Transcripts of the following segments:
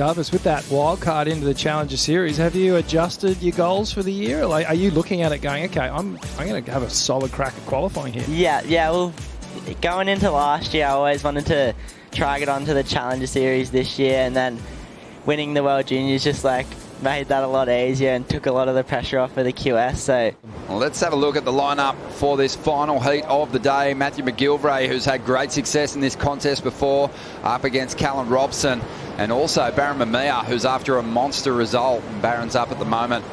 Jarvis, with that wild card into the Challenger Series, have you adjusted your goals for the year? Like, are you looking at it going, okay, I'm going to have a solid crack at qualifying here? Yeah. Well, going into last year, I always wanted to try get onto the Challenger Series this year, and then winning the World Juniors just like made that a lot easier and took a lot of the pressure off for the QS. So well, let's have a look at the lineup for this final heat of the day. Matthew McGillivray, who's had great success in this contest before, up against Callum Robson, and also Barron Mamiya, who's after a monster result. Barron's up at the moment,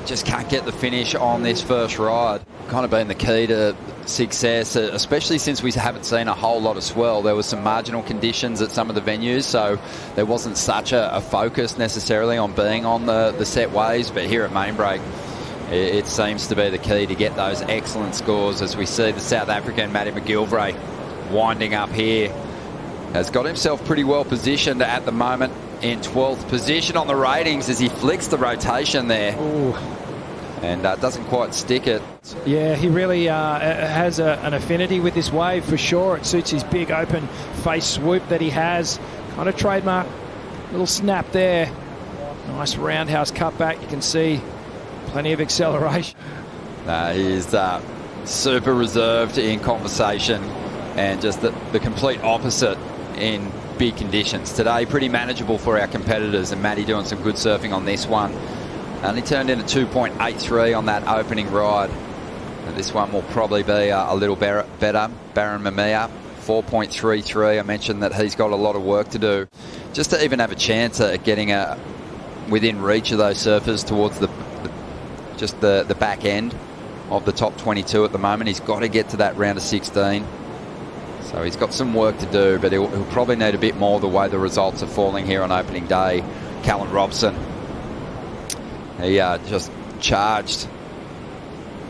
just can't get the finish on this first ride. Kind of been the key to success, especially since we haven't seen a whole lot of swell. There was some marginal conditions at some of the venues, so there wasn't such a focus necessarily on being on the set waves, but here at Mainbreak, it seems to be the key to get those excellent scores, as we see the South African Matty McGillivray winding up here. Has got himself pretty well positioned at the moment in 12th position on the ratings as he flicks the rotation there. Ooh. And doesn't quite stick it. Yeah, he really has an affinity with this wave for sure. It suits his big open face swoop that he has. Kind of trademark little snap there. Nice roundhouse cutback. You can see plenty of acceleration. He's super reserved in conversation and just the complete opposite in big conditions. Today, pretty manageable for our competitors, and Matty doing some good surfing on this one. Only turned in a 2.83 on that opening ride. And this one will probably be a little better. Barron Mamiya, 4.33. I mentioned that he's got a lot of work to do just to even have a chance at getting within reach of those surfers towards the back end of the top 22 at the moment. He's got to get to that round of 16. So he's got some work to do, but he'll probably need a bit more the way the results are falling here on opening day. Callum Robson, he just charged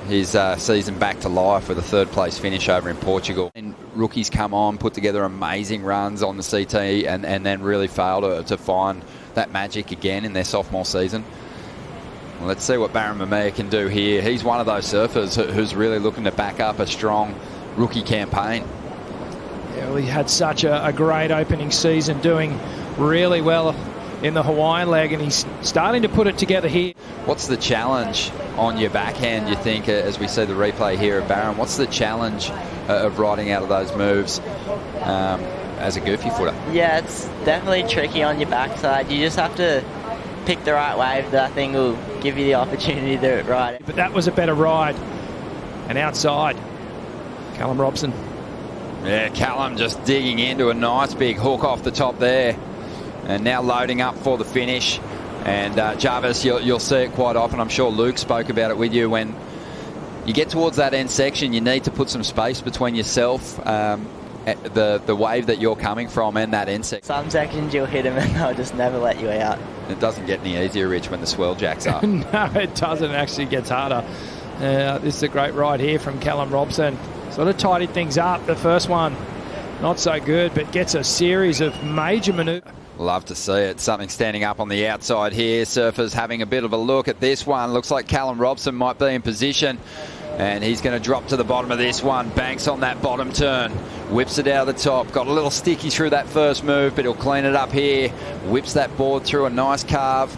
his season back to life with a third-place finish over in Portugal. And rookies come on, put together amazing runs on the CT, and then really fail to find that magic again in their sophomore season. Well, let's see what Barron Mamiya can do here. He's one of those surfers who's really looking to back up a strong rookie campaign. Yeah, well, he had such a great opening season, doing really well in the Hawaiian leg, and he's starting to put it together here. What's the challenge on your backhand, you think, as we see the replay here of Barron? What's the challenge of riding out of those moves as a goofy footer? yeah, it's definitely tricky on your backside. You just have to pick the right wave that I think will give you the opportunity to ride it. But that was a better ride. And outside, Callum Robson. Yeah, Callum just digging into a nice big hook off the top there. And now loading up for the finish. And Jarvis, you'll see it quite often. I'm sure Luke spoke about it with you. When you get towards that end section, you need to put some space between yourself, the wave that you're coming from, and that end section. Some sections you'll hit them and they'll just never let you out. It doesn't get any easier, Rich, when the swell jacks up. No, it doesn't. It actually gets harder. This is a great ride here from Callum Robson. Sort of tidied things up. The first one, not so good, but gets a series of major maneuvers. Love to see it. Something standing up on the outside here. Surfers having a bit of a look at this one. Looks like Callum Robson might be in position. And he's going to drop to the bottom of this one. Banks on that bottom turn. Whips it out of the top. Got a little sticky through that first move, but he'll clean it up here. Whips that board through a nice carve.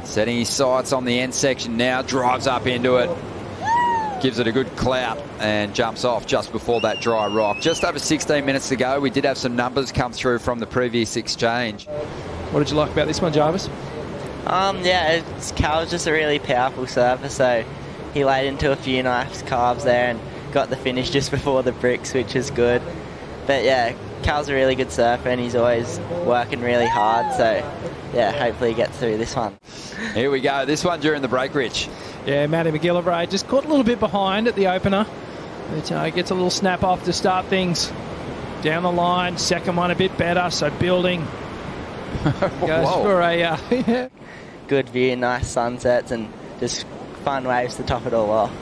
Setting his sights on the end section now. Drives up into it. Gives it a good clout and jumps off just before that dry rock. Just over 16 minutes to go. We did have some numbers come through from the previous exchange. What did you like about this one, Jarvis? Yeah, Cal's just a really powerful surfer, so he laid into a few nice carves there and got the finish just before the bricks, which is good. But yeah, Cal's a really good surfer and he's always working really hard, so yeah, hopefully he gets through this one. Here we go. This one during the break, Rich. Yeah, Matty McGillivray just caught a little bit behind at the opener. But gets a little snap off to start things down the line. Second one a bit better, so building. Goes for a... Good view, nice sunsets, and just fun waves to top it all off.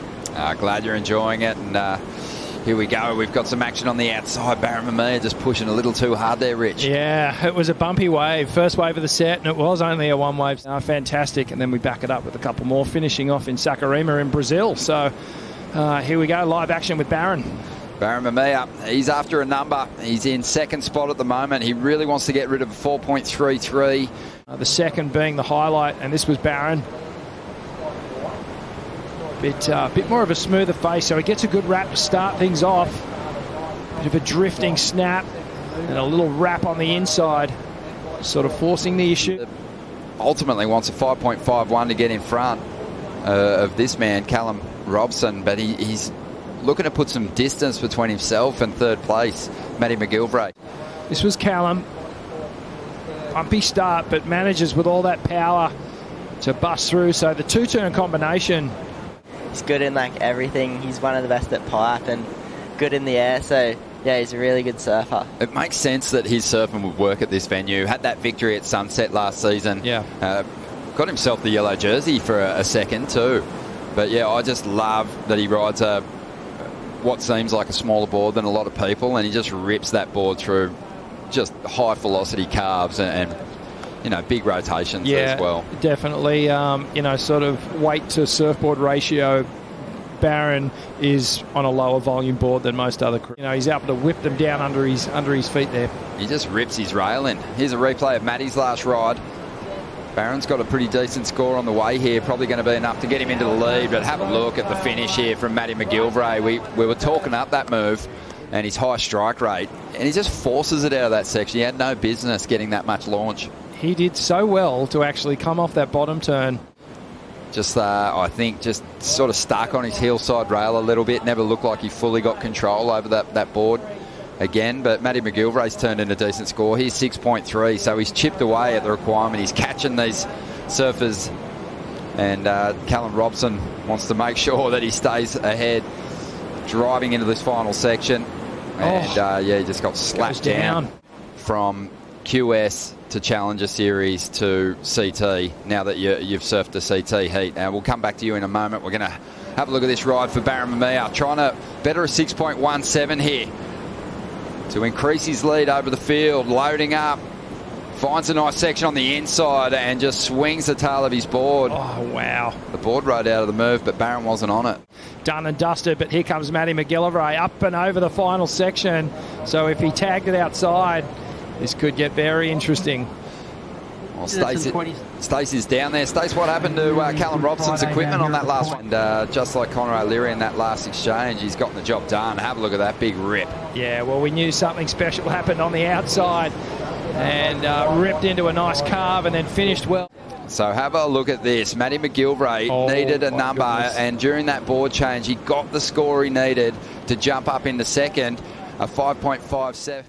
Glad you're enjoying it. And here we go. We've got some action on the outside. Barron Mamiya just pushing a little too hard there, Rich. Yeah, it was a bumpy wave. First wave of the set, and it was only a one wave. Fantastic. And then we back it up with a couple more, finishing off in Saquarema in Brazil. So here we go, live action with Barron. Barron Mamiya, he's after a number. He's in second spot at the moment. He really wants to get rid of a 4.33. The second being the highlight, and this was Barron. Bit more of a smoother face, so he gets a good wrap to start things off. Bit of a drifting snap and a little wrap on the inside, sort of forcing the issue. Ultimately wants a 5.51 to get in front of this man, Callum Robson, but he's looking to put some distance between himself and third place, Matty McGillivray. This was Callum. Bumpy start, but manages with all that power to bust through. So the two-turn combination. He's good in like everything. He's one of the best at pipe and good in the air. So yeah, he's a really good surfer. It makes sense that his surfing would work at this venue. Had that victory at Sunset last season. Yeah. Got himself the yellow jersey for a second too. But yeah, I just love that he rides what seems like a smaller board than a lot of people, and he just rips that board through just high velocity carves and you know, big rotations as well. Definitely. You know, sort of weight to surfboard ratio, Barron is on a lower volume board than most other crews. You know, he's able to whip them down under his feet there. He just rips his rail in. Here's a replay of Matty's last ride. Barron's got a pretty decent score on the way here, probably going to be enough to get him into the lead, but have a look at the finish here from Matty McGillivray. We were talking up that move and his high strike rate, and he just forces it out of that section. He had no business getting that much launch. He did so well to actually come off that bottom turn. Just, I think, just sort of stuck on his heel side rail a little bit. Never looked like he fully got control over that board again, but Matty McGillivray's turned in a decent score. He's 6.3, so he's chipped away at the requirement. He's catching these surfers, and Callum Robson wants to make sure that he stays ahead, driving into this final section. And yeah, he just got slapped down from QS to Challenger Series to CT, now that you've surfed the CT heat. And we'll come back to you in a moment. We're going to have a look at this ride for Barron Mamiya, trying to better a 6.17 here to increase his lead over the field, loading up, finds a nice section on the inside and just swings the tail of his board. Oh, wow. The board rode out of the move, but Barron wasn't on it. Done and dusted, but here comes Matty McGillivray up and over the final section. So if he tagged it outside, this could get very interesting. Well, Stacey's down there. Stace, what happened to Callum Robson's equipment on that last one? And just like Conor O'Leary in that last exchange, he's gotten the job done. Have a look at that big rip. Yeah, well, we knew something special happened on the outside, and ripped into a nice carve and then finished well. So have a look at this. Matty McGillivray needed a number, and during that board change, he got the score he needed to jump up into second, a 5.57.